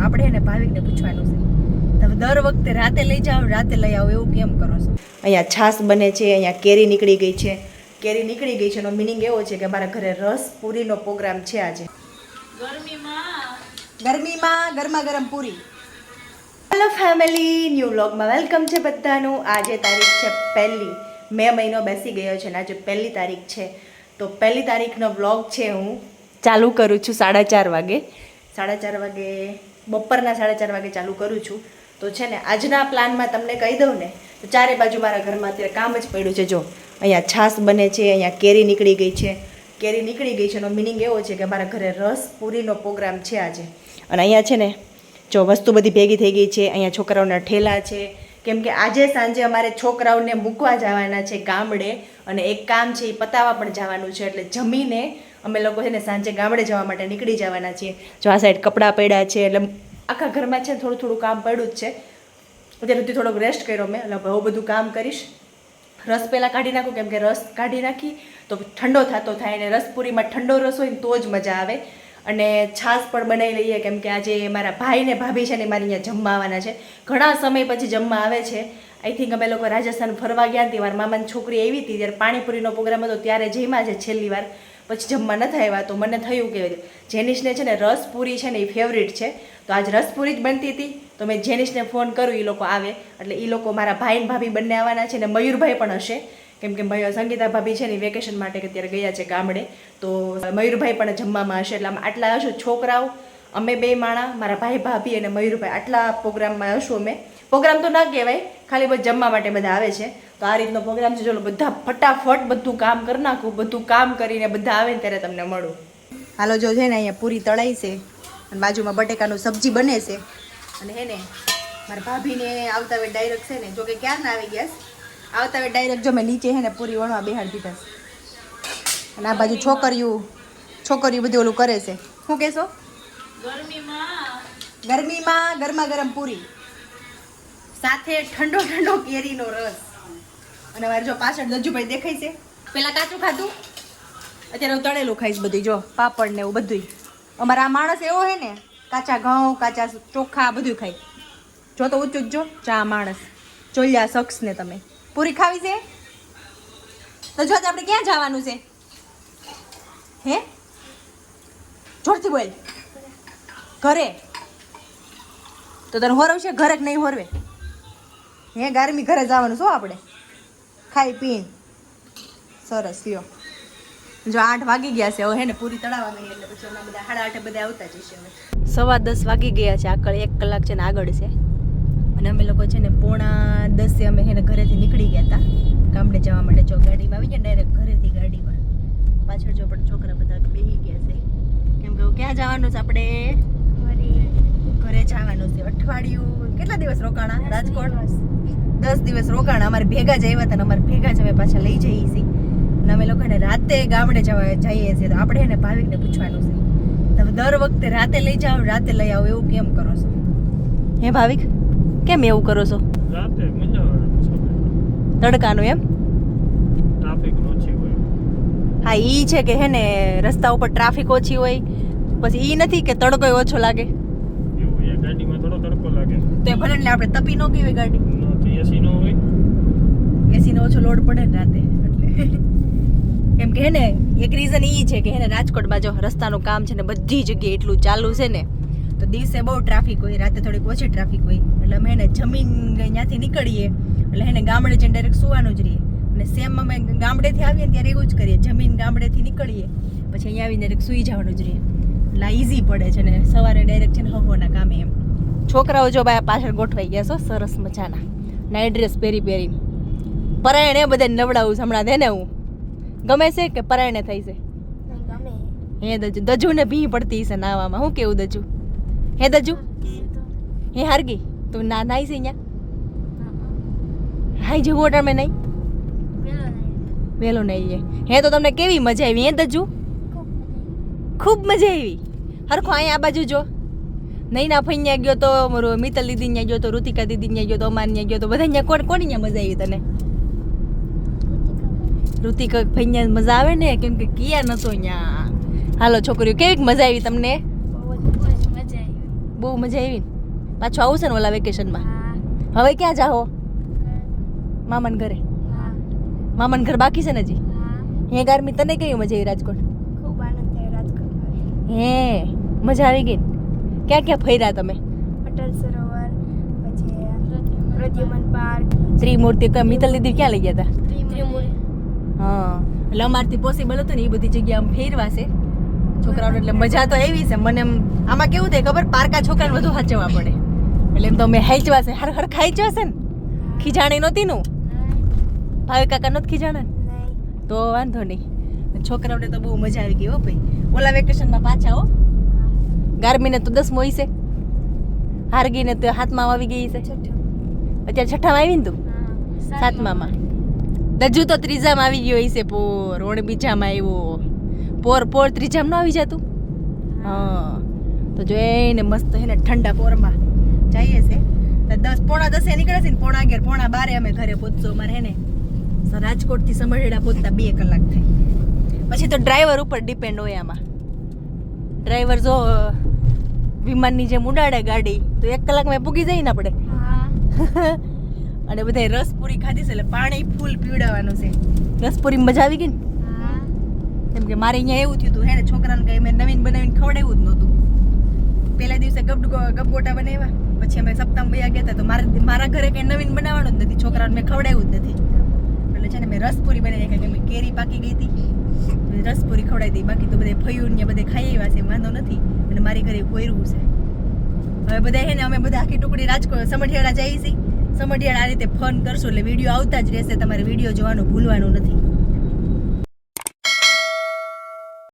આપણે એને ભાવિકને પૂછવાનું છે તમે દર વખતે રાતે લઈ જાઓ રાતે લઈ આવો એવું કેમ કરો છો? અહીંયા છાશ બને છે, અહીંયા કેરી નીકળી ગઈ છે. કેરી નીકળી ગઈ છે એનો મિનિંગ એવો છે કે અમારા ઘરે રસ પૂરીનો પ્રોગ્રામ છે આજે. ગરમીમાં ગરમા ગરમ પૂરી. હેલો ફેમિલી, ન્યૂ વ્લોગમાં વેલકમ છે બધાનું. આજે તારીખ છે 1 મે, મહિનો બેસી ગયો છે ને આજે 1 તારીખ છે. તો 1 તારીખનો વ્લોગ છે હું ચાલુ કરું છું 4:30 વાગે. 4:30 વાગે બપોરના 4:30 વાગે ચાલુ કરું છું. તો છે ને આજના પ્લાનમાં તમને કહી દઉં ને તો ચારે બાજુ મારા ઘરમાં અત્યારે કામ જ પડ્યું છે. જો અહીંયા છાશ બને છે, અહીંયા કેરી નીકળી ગઈ છે. કેરી નીકળી ગઈ છે એનો મિનિંગ એવો છે કે મારા ઘરે રસ પૂરીનો પ્રોગ્રામ છે આજે. અને અહીંયા છે ને જો વસ્તુ બધી ભેગી થઈ ગઈ છે. અહીંયા છોકરાઓના ઠેલા છે કેમ કે આજે સાંજે અમારે છોકરાઓને મૂકવા જવાના છે ગામડે અને એક કામ છે એ પતાવવા પણ જવાનું છે. એટલે જમીને અમે લોકો છે ને સાંજે ગામડે જવા માટે નીકળી જવાના છીએ. જો આ સાઈડ કપડાં પડ્યા છે એટલે આખા ઘરમાં છે ને થોડું થોડું કામ પડ્યું જ છે. અત્યારે સુધી થોડોક રેસ્ટ કર્યો મેં એટલે બહુ બધું કામ કરીશ. રસ પહેલાં કાઢી નાખું કેમ કે રસ કાઢી નાખી તો ઠંડો થતો થાય અને રસપુરીમાં ઠંડો રસ હોય ને તો જ મજા આવે. અને છાશ પણ બનાવી લઈએ કેમ કે આજે મારા ભાઈ ને ભાભી છે ને મારી અહીંયા જમવા આવવાના છે. ઘણા સમય પછી જમવા આવે છે. આઈ થિંક અમે લોકો રાજસ્થાન ફરવા ગયા હતી, મારા મામાની છોકરી આવી હતી ત્યારે પાણીપુરીનો પ્રોગ્રામ હતો ત્યારે જમ્યા છે છેલ્લી વાર, પછી જમવા નથી આવ્યા. તો મને થયું કે જેનિશને છે ને રસપુરી છે ને એ ફેવરિટ છે તો આજ રસપુરી જ બનતી હતી. તો મેં જેનિશને ફોન કરું એ લોકો આવે એટલે એ લોકો મારા ભાઈ ને ભાભી બંને આવવાના છે ને મયુરભાઈ પણ હશે કેમ કે સંગીતા ભાભી છે ને વેકેશન માટે અત્યારે ગયા છે ગામડે. તો મયુરભાઈ પણ જમવામાં હશે એટલે આટલા હશું છોકરાઓ, અમે 2 માણા, મારા ભાઈ ભાભી અને મયુરભાઈ આટલા પ્રોગ્રામમાં હશું અમે. પ્રોગ્રામ તો ના કહેવાય, ખાલી બસ જમવા માટે બધા આવે છે. તો આ રીતનો પ્રોગ્રામ છે. ચલો બધા ફટાફટ બધું કામ કરી નાખું. બધું કામ કરીને બધા આવે ને ત્યારે તમને મળું. હાલો જો છે ને અહીંયા પૂરી તળાઈ છે અને બાજુમાં બટેકાનું સબ્જી બને છે. અને હે ને મારા ભાભીને આવતા વેળ ડાયરેક્ટ છે ને જો કે ક્યાં ના આવી ગયા આવતા વેળ ડાયરેક્ટ જો મેં નીચે હે ને પૂરી વણવા બેહાડી દીધા. અને આ બાજુ છોકરીઓ બધું ઓલું કરે છે. શું કહેશો? ગરમીમાં ગરમા ગરમ પૂરી સાથે ઠંડો ઠંડો કેરીનો રસ. અને મારે જો પાછળ દજુભાઈ દેખાય છે, પેલા કાચું ખાધું અત્યારે હું તળેલું ખાઈશ બધું. જો પાપડ ને એવું બધું. અમારા આ માણસ એવો હે ને કાચા ઘઉં કાચા ચોખા બધું ખાય. જો તો ઊંચું જ જો ચા માણસ ચોલ્યા શખ્સ ને તમે પૂરી ખાવી છે તો જો આપણે ક્યાં જવાનું છે? હે જોરથી બોલ. ઘરે તો તને હોરવશે ઘરે જ નહીં હોરવે? હે ગરમી ઘરે જવાનું શું આપણે ખાઈ પીને સરસ લ્યો. જો 8 વાગી ગયા છે હવે હે ને પૂરી તળાવવા ગઈ એટલે પછી અમે બધા 8:30 બધા આવતા જઈશે. હવે 10:15 વાગી ગયા છે. આગળ 1 કલાક છે ને આગળ છે. અને અમે લોકો છે ને 9:45 અમે છે ને ઘરેથી નીકળી ગયા હતા ગામડે જવા માટે. જો ગાડીમાં આવી ગયા ડાયરેક્ટ ઘરેથી ગાડીમાં. પાછળ જો પણ છોકરા બધા બેસી ગયા છે કેમ કે ક્યાં જવાનું છે આપણે? ઘરે જવાનું છે. અઠવાડિયું કેટલા દિવસ રોકાણા? રાજકોટ 10 દિવસ રોકાણા. અમારે ભેગા જ આવ્યા હતા ને અમારે ભેગા જ હવે પાછા લઈ જઈએ છીએ. અને અમે લોકોને રાતે ગામડે જઈએ છીએ તો આપણે એને ભાવિકને પૂછવાનું છે તમે દર વખતે રાતે લઈ જાઓ રાતે લઈ આવો એવું કેમ કરો છો? હે ભાવિક કેમ એવું કરો છો? રાતે મજા આવે તડકાનું એમ? ટ્રાફિક ઓછી હોય. હા ઈ છે કે હે ને રસ્તા ઉપર ટ્રાફિક ઓછી હોય પછી ઈ નથી કે તડકો ઓછો લાગે એવું એ ગાડીમાં થોડો તડકો લાગે તો એ ભલે ને આપણે તપી ન ગઈ હોય ગાડી. એસી નો હોય, એસી નો ઓછો લોડ પડે ને રાતે એટલે કેમ કે હે ને એક રીઝન ઈ છે કે હે ને રાજકોટમાં જો રસ્તાનું કામ છે ને બધી જગ્યાએ એટલું ચાલુ છે ને તો દિવસે બહુ ટ્રાફિક હોય, રાતે થોડીક ઓછી ટ્રાફિક હોય. એટલે અમે એને જમીન ત્યાંથી નીકળીએ એટલે એને ગામડે જઈને ડાયરેક્ટ સુવાનું જ રહીએ. અને સેમ અમે ગામડેથી આવીએ ને ત્યારે એવું જ કરીએ, જમીન ગામડેથી નીકળીએ પછી અહીંયા આવીને ડાયરેક્ટ સુઈ જવાનું જ રહીએ. એટલે ઇઝી પડે છે ને સવારે ડાયરેક્ટ છે ને હવોના કામે એમ. છોકરાઓ જો ભાઈ પાછળ ગોઠવાઈ ગયા છો સરસ મજાના નાઇટ ડ્રેસ પહેરીને. પરાયણે બધા નવડાવું હમણાં દે ને હું ગમે છે કે પરાયણે થઈ છે? હે દજુ ને ભી પડતી છે નાવામાં. શું કેવું દજુ? હે દજુ હે હારગી તું ના નાઈ છે અહીંયા હાઈ જેવું ઓર્ડર મેં નહીં વેલો નહીં હે તો તમને કેવી મજા આવી? હે દજુ ખૂબ મજા આવી. હરખો અહીંયા આ બાજુ જો નહીં ના ફઈ ગયો તો મિત્તલ દીદી ત્યાં ગયો તો ઋતિકા દીદી ત્યાં ગયો તો અમાર ત્યાં ગયો તો બધા ત્યાં કોની ત્યાં મજા આવી તને? ઋતિકા ભાઈ મજા આવે ને કેમ કે કિયા નતો ત્યાં. હાલો છોકરીઓ કેવી મજા આવી તમને? બહુ મજા આવી ને પાછું આવું છે ને ઓલા વેકેશનમાં હવે ક્યાં જાઓ મામાન ઘરે મામાન ઘર બાકી છે ને હજી હે ગારમી તને કેવી મજા આવી રાજકોટ ખૂબ આનંદ થયો રાજકોટમાં હે મજા આવી ગઈ ને ક્યાં ક્યાં ફર્યા તમે અટલ સરોવર પછી પ્રદ્યુમન પાર્ક ત્રિમૂર્તિ મિત્તલ દીદી ક્યાં લઈ ગયા હતા ત્રિમૂર્તિ હા એટલે અમારથી પોસિબલ હતું ને એ બધી જગ્યા આમ ફેરવા છે છોકરાઓને એટલે મજા તો આવી છે મને એમ આમાં કેવું થાય ખબર પારકા છોકરાને વધુ સાચવવા પડે એટલે એમ તો મેં હાઈચવા છે હર ખાઈચવા છે ને ખીજાણી નહોતી નું ભાવે કાકા નહોતી ખીજાણા ને નહીં તો વાંધો નહીં છોકરાઓને તો બહુ મજા આવી ગઈ હો ભાઈ ઓલા વેકેશનમાં પાછા હો ગારમીને તો 10મો છે હારગીને તો હાથમાં આવી ગઈ છે અત્યારે છઠ્ઠામાં આવી ને તું સાતમામાં દજુ તો ત્રીજામાં આવી ગયો છે પોર ઓણ બીજામાં આવ્યો પોર ત્રીજામાં ન આવી જતું હા તો જોઈને મસ્ત હે ને ઠંડા પોરમાં જઈએ છે તો 10:30 નીકળે છે ને 11:30 11:30 અમે ઘરે પહોંચશું અમારે હે ને રાજકોટથી સમઢેડા પહોંચતા 2 કલાક થાય પછી તો ડ્રાઈવર ઉપર ડિપેન્ડ હોય આમાં ડ્રાઈવર જો વિમાનની જેમ ઉડાડે ગાડી તો 1 કલાકમાં પૂગી જાય ને આપણે અને બધાય રસપુરી ખાધી છે એટલે પાણી ફૂલ પીવડાવવાનું છે રસપુરી મજા આવી ગઈ ને કેમ કે મારે અહીંયા એવું થયું હતું હે ને છોકરાને કંઈ મેં નવીન બનાવીને ખવડાવ્યું જ નહોતું પહેલા દિવસે ગપગોટા બનાવ્યા પછી અમે સપ્તાહમાં ગયા ગયા તો મારા ઘરે કંઈ નવીન બનાવવાનું જ નથી છોકરાને મેં ખવડાવ્યું જ નથી એટલે છે ને મેં રસપુરી બનાવી કે મેં કેરી પાકી ગઈ હતી રસપુરી ખવડાવી હતી બાકી તો બધે ફયું ને બધે ખાઈ આવ્યા છે વાંધો નથી અને મારી ઘરે કોયરું છે હવે બધા હે ને અમે બધા આખી ટુકડી રાજકોટ સમઢિયાળા જઈએ છીએ સમઢિયાળા આ રીતે ફોન કરશું એટલે વિડીયો આવતા જ રહેશે તમારે વિડીયો જોવાનું ભૂલવાનું નથી